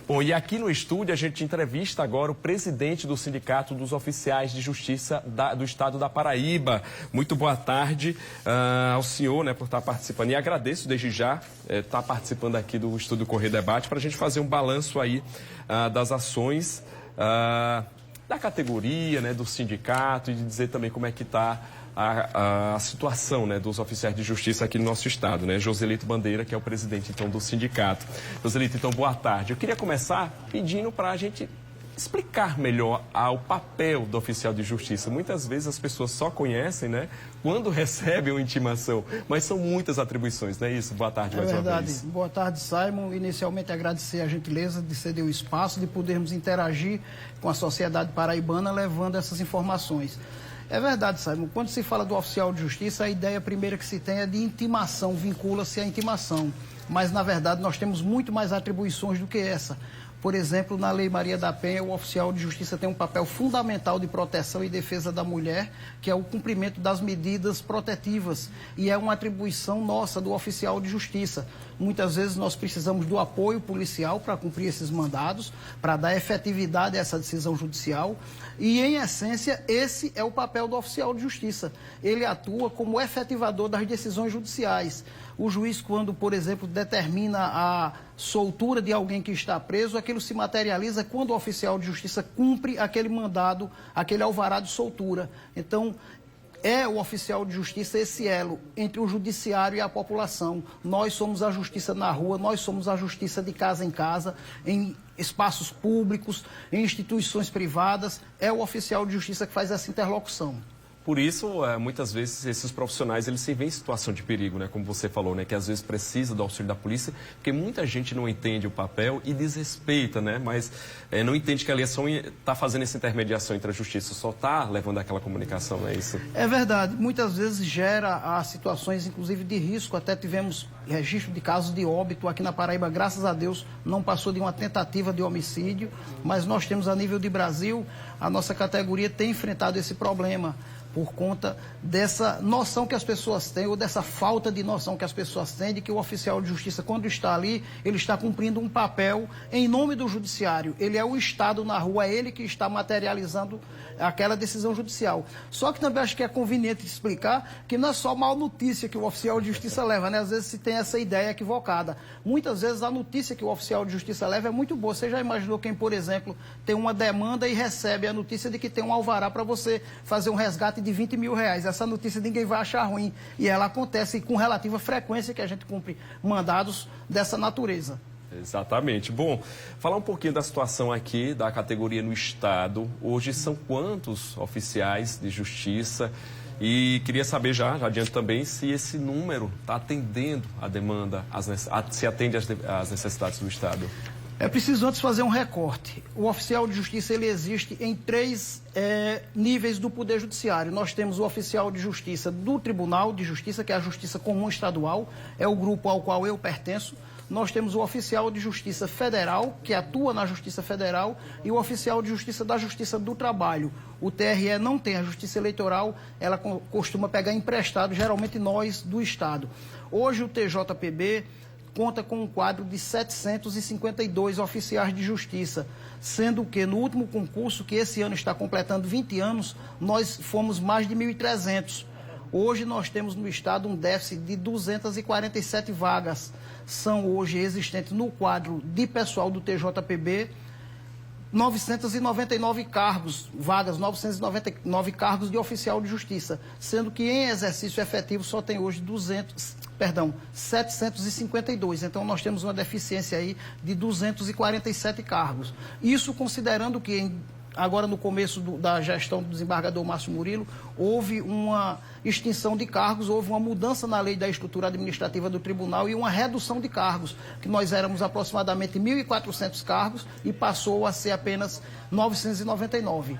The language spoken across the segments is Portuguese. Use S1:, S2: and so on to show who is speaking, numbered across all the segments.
S1: Bom, e aqui no estúdio a gente entrevista agora o presidente do Sindicato dos Oficiais de Justiça do Estado da Paraíba. Muito boa tarde ao senhor, por estar participando. E agradeço desde já estar participando aqui do Estúdio Correio Debate para a gente fazer um balanço aí das ações da categoria, do sindicato, e de dizer também como é que está a situação dos oficiais de justiça aqui no nosso estado, Joselito Bandeira, que é o presidente, então, do sindicato. Joselito, então, boa tarde. Eu queria começar pedindo para a gente explicar melhor o papel do oficial de justiça. Muitas vezes as pessoas só conhecem, quando recebem uma intimação, mas são muitas atribuições, não é isso? Boa tarde mais uma vez.
S2: É verdade. Boa tarde, Simon. Inicialmente, agradecer a gentileza de ceder o espaço, de podermos interagir com a sociedade paraibana, levando essas informações. É verdade, Simon. Quando se fala do oficial de justiça, a ideia primeira que se tem é de intimação, vincula-se à intimação. Mas, na verdade, nós temos muito mais atribuições do que essa. Por exemplo, na Lei Maria da Penha, o oficial de justiça tem um papel fundamental de proteção e defesa da mulher, que é o cumprimento das medidas protetivas. E é uma atribuição nossa do oficial de justiça. Muitas vezes nós precisamos do apoio policial para cumprir esses mandados, para dar efetividade a essa decisão judicial. E, em essência, esse é o papel do oficial de justiça. Ele atua como efetivador das decisões judiciais. O juiz, quando, por exemplo, determina a soltura de alguém que está preso, aquilo se materializa quando o oficial de justiça cumpre aquele mandado, aquele alvará de soltura. Então, é o oficial de justiça esse elo entre o judiciário e a população. Nós somos a justiça na rua, nós somos a justiça de casa em casa, em espaços públicos, em instituições privadas. É o oficial de justiça que faz essa interlocução.
S1: Por isso, muitas vezes, esses profissionais, eles se veem em situação de perigo, como você falou, que às vezes precisa do auxílio da polícia, porque muita gente não entende o papel e desrespeita, mas não entende que a eleição está fazendo essa intermediação entre a justiça, só está levando aquela comunicação, não é isso?
S2: É verdade. Muitas vezes gera situações, inclusive, de risco. Até tivemos registro de casos de óbito aqui na Paraíba, graças a Deus, não passou de uma tentativa de homicídio, mas nós temos, a nível de Brasil, a nossa categoria tem enfrentado esse problema, por conta dessa noção que as pessoas têm, ou dessa falta de noção que as pessoas têm, de que o oficial de justiça, quando está ali, ele está cumprindo um papel em nome do judiciário. Ele é o Estado na rua, é ele que está materializando aquela decisão judicial. Só que também acho que é conveniente explicar que não é só mal notícia que o oficial de justiça leva, Às vezes se tem essa ideia equivocada. Muitas vezes a notícia que o oficial de justiça leva é muito boa. Você já imaginou quem, por exemplo, tem uma demanda e recebe a notícia de que tem um alvará para você fazer um resgate de 20 mil reais. Essa notícia ninguém vai achar ruim. E ela acontece com relativa frequência que a gente cumpre mandados dessa natureza.
S1: Exatamente. Bom, falar um pouquinho da situação aqui da categoria no Estado. Hoje são quantos oficiais de justiça? E queria saber já adiante também, se esse número está atendendo a demanda, se atende às necessidades do Estado.
S2: É preciso antes fazer um recorte. O oficial de justiça, ele existe em três níveis do Poder Judiciário. Nós temos o oficial de justiça do Tribunal de Justiça, que é a Justiça Comum Estadual, é o grupo ao qual eu pertenço. Nós temos o oficial de justiça federal, que atua na Justiça Federal, e o oficial de justiça da Justiça do Trabalho. O TRE não tem, a Justiça Eleitoral, ela costuma pegar emprestado, geralmente nós, do Estado. Hoje o TJPB conta com um quadro de 752 oficiais de justiça, sendo que no último concurso, que esse ano está completando 20 anos, nós fomos mais de 1.300. Hoje nós temos no Estado um déficit de 247 vagas. São hoje existentes no quadro de pessoal do TJPB 999 cargos, vagas, 999 cargos de oficial de justiça, sendo que em exercício efetivo só tem hoje 752. Então nós temos uma deficiência aí de 247 cargos. Isso considerando que agora no começo da gestão do desembargador Márcio Murilo, houve uma extinção de cargos, houve uma mudança na lei da estrutura administrativa do tribunal e uma redução de cargos, que nós éramos aproximadamente 1.400 cargos e passou a ser apenas 999.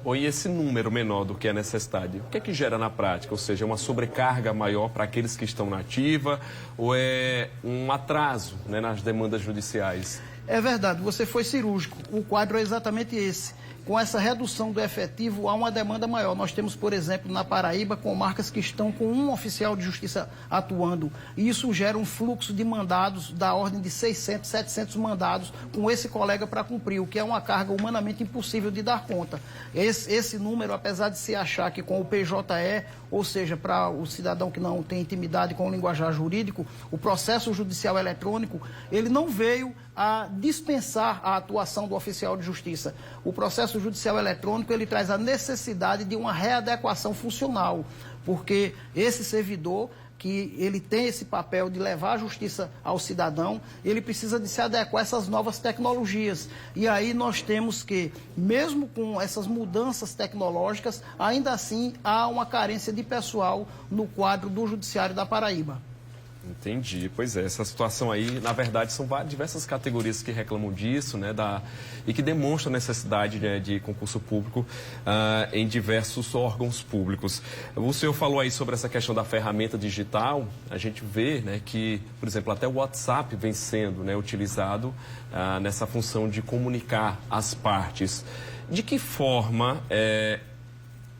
S1: Bom, e esse número menor do que a necessidade, o que é que gera na prática? Ou seja, é uma sobrecarga maior para aqueles que estão na ativa ou é um atraso nas demandas judiciais?
S2: É verdade, você foi cirúrgico. O quadro é exatamente esse. Com essa redução do efetivo, há uma demanda maior. Nós temos, por exemplo, na Paraíba, comarcas que estão com um oficial de justiça atuando. E isso gera um fluxo de mandados da ordem de 600, 700 mandados com esse colega para cumprir, o que é uma carga humanamente impossível de dar conta. Esse número, apesar de se achar que com o PJE, ou seja, para o cidadão que não tem intimidade com o linguajar jurídico, o processo judicial eletrônico, ele não veio a dispensar a atuação do oficial de justiça. O processo judicial eletrônico, ele traz a necessidade de uma readequação funcional, porque esse servidor, que ele tem esse papel de levar a justiça ao cidadão, ele precisa de se adequar a essas novas tecnologias. E aí nós temos que, mesmo com essas mudanças tecnológicas, ainda assim há uma carência de pessoal no quadro do Judiciário da Paraíba.
S1: Entendi. Pois é, essa situação aí, na verdade, são diversas categorias que reclamam disso, né, e que demonstram a necessidade, né, de concurso público em diversos órgãos públicos. O senhor falou aí sobre essa questão da ferramenta digital. A gente vê, né, que, por exemplo, até o WhatsApp vem sendo, né, utilizado nessa função de comunicar as partes. De que forma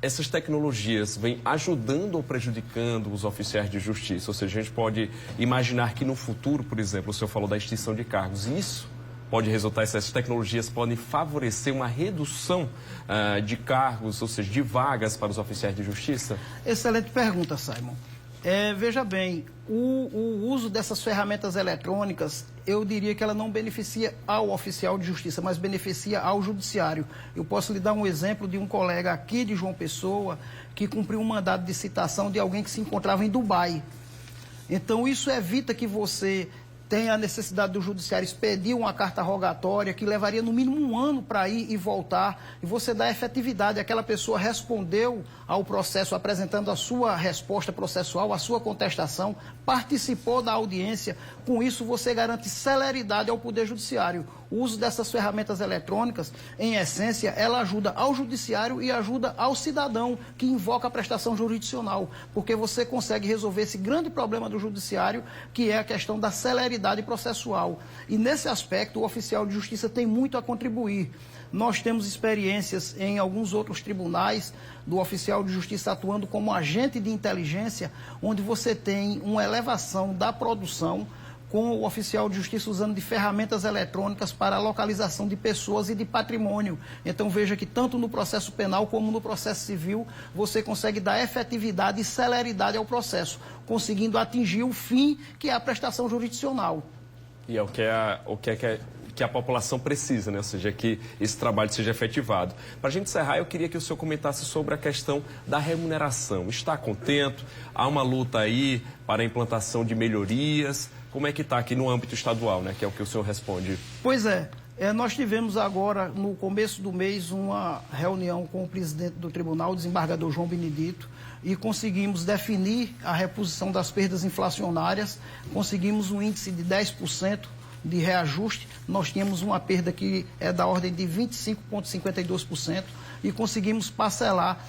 S1: essas tecnologias vêm ajudando ou prejudicando os oficiais de justiça? Ou seja, a gente pode imaginar que no futuro, por exemplo, o senhor falou da extinção de cargos, isso pode resultar, essas tecnologias podem favorecer uma redução de cargos, ou seja, de vagas para os oficiais de justiça?
S2: Excelente pergunta, Simon. Veja bem, o uso dessas ferramentas eletrônicas, eu diria que ela não beneficia ao oficial de justiça, mas beneficia ao judiciário. Eu posso lhe dar um exemplo de um colega aqui de João Pessoa que cumpriu um mandado de citação de alguém que se encontrava em Dubai. Então, isso evita que você tenha a necessidade do judiciário expedir uma carta rogatória que levaria no mínimo um ano para ir e voltar, e você dá efetividade. Aquela pessoa respondeu ao processo apresentando a sua resposta processual, a sua contestação, participou da audiência. Com isso, você garante celeridade ao Poder Judiciário. O uso dessas ferramentas eletrônicas, em essência, ela ajuda ao judiciário e ajuda ao cidadão que invoca a prestação jurisdicional, porque você consegue resolver esse grande problema do judiciário, que é a questão da celeridade processual. E nesse aspecto, o oficial de justiça tem muito a contribuir. Nós temos experiências em alguns outros tribunais do oficial de justiça atuando como agente de inteligência, onde você tem uma elevação da produção com o oficial de justiça usando de ferramentas eletrônicas para a localização de pessoas e de patrimônio. Então veja que tanto no processo penal como no processo civil você consegue dar efetividade e celeridade ao processo, conseguindo atingir o fim, que é a prestação jurisdicional.
S1: E é o que a população precisa, né? Ou seja, que esse trabalho seja efetivado. Para a gente encerrar, eu queria que o senhor comentasse sobre a questão da remuneração. Está contente? Há uma luta aí para a implantação de melhorias? Como é que está aqui no âmbito estadual, né? Que é o que o senhor responde.
S2: Pois é. Nós tivemos agora, no começo do mês, uma reunião com o presidente do tribunal, o desembargador João Benedito, e conseguimos definir a reposição das perdas inflacionárias, conseguimos um índice de 10% de reajuste. Nós tínhamos uma perda que é da ordem de 25,52% e conseguimos parcelar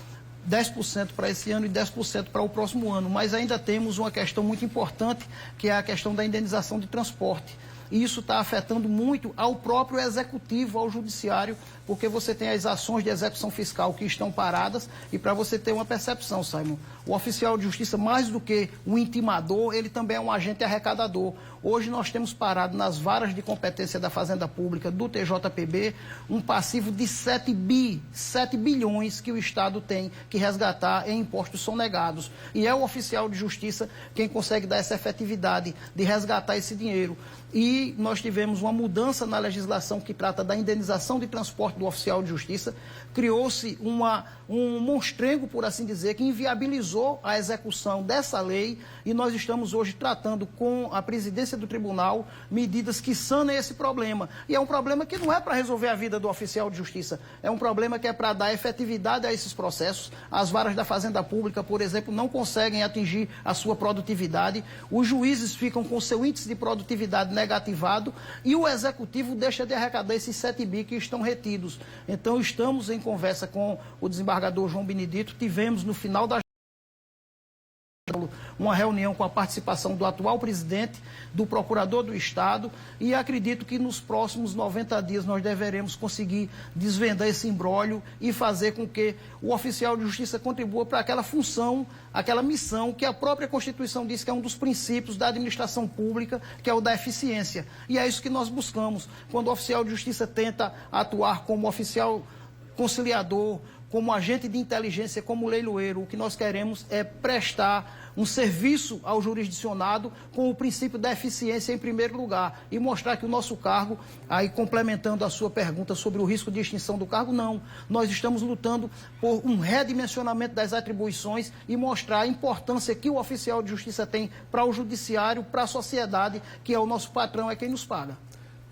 S2: 10% para esse ano e 10% para o próximo ano. Mas ainda temos uma questão muito importante, que é a questão da indenização de transporte. E isso está afetando muito ao próprio executivo, ao judiciário, porque você tem as ações de execução fiscal que estão paradas. E para você ter uma percepção, Simon, o oficial de justiça, mais do que um intimador, ele também é um agente arrecadador. Hoje nós temos parado nas varas de competência da Fazenda Pública, do TJPB, um passivo de 7 bilhões que o Estado tem que resgatar em impostos sonegados. E é o oficial de justiça quem consegue dar essa efetividade de resgatar esse dinheiro. E nós tivemos uma mudança na legislação que trata da indenização de transporte do oficial de justiça. Criou-se um monstrengo, por assim dizer, que inviabilizou a execução dessa lei, e nós estamos hoje tratando com a presidência do tribunal medidas que sanem esse problema. E é um problema que não é para resolver a vida do oficial de justiça, é um problema que é para dar efetividade a esses processos. As varas da Fazenda Pública, por exemplo, não conseguem atingir a sua produtividade, os juízes ficam com seu índice de produtividade negativado e o executivo deixa de arrecadar esses 7 bi que estão retidos. Então, estamos em conversa com o desembargador João Benedito, tivemos no final da uma reunião com a participação do atual presidente, do procurador do Estado, e acredito que nos próximos 90 dias nós deveremos conseguir desvendar esse imbróglio e fazer com que o oficial de justiça contribua para aquela função, aquela missão que a própria Constituição diz que é um dos princípios da administração pública, que é o da eficiência. E é isso que nós buscamos. Quando o oficial de justiça tenta atuar como oficial conciliador, como agente de inteligência, como leiloeiro, o que nós queremos é prestar um serviço ao jurisdicionado com o princípio da eficiência em primeiro lugar e mostrar que o nosso cargo, aí complementando a sua pergunta sobre o risco de extinção do cargo, não. Nós estamos lutando por um redimensionamento das atribuições e mostrar a importância que o oficial de justiça tem para o judiciário, para a sociedade, que é o nosso patrão, é quem nos paga.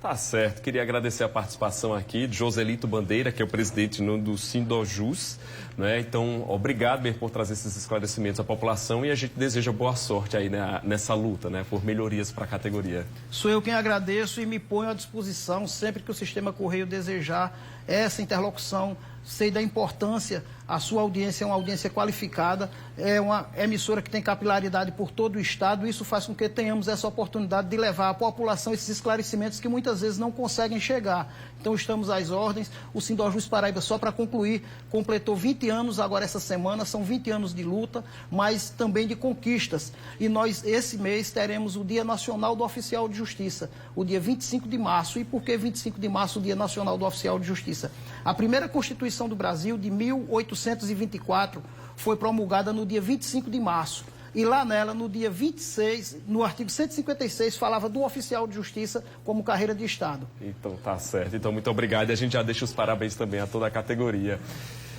S1: Tá certo. Queria agradecer a participação aqui de Joselito Bandeira, que é o presidente do Sindojus, né? Então, obrigado mesmo por trazer esses esclarecimentos à população e a gente deseja boa sorte aí, né, nessa luta, né, por melhorias para a categoria.
S2: Sou eu quem agradeço e me ponho à disposição sempre que o Sistema Correio desejar essa interlocução. Sei da importância, a sua audiência é uma audiência qualificada, é uma emissora que tem capilaridade por todo o Estado, isso faz com que tenhamos essa oportunidade de levar à população esses esclarecimentos que muitas vezes não conseguem chegar. Então estamos às ordens, o Sindojus Paraíba, só para concluir, completou 20 anos agora essa semana, são 20 anos de luta, mas também de conquistas. E nós, esse mês, teremos o Dia Nacional do Oficial de Justiça, o dia 25 de março. E por que 25 de março, o Dia Nacional do Oficial de Justiça? A primeira Constituição do Brasil, de 1824, foi promulgada no dia 25 de março. E lá nela, no dia 26, no artigo 156, falava do oficial de justiça como carreira de Estado.
S1: Então, tá certo. Então, muito obrigado. E a gente já deixa os parabéns também a toda a categoria.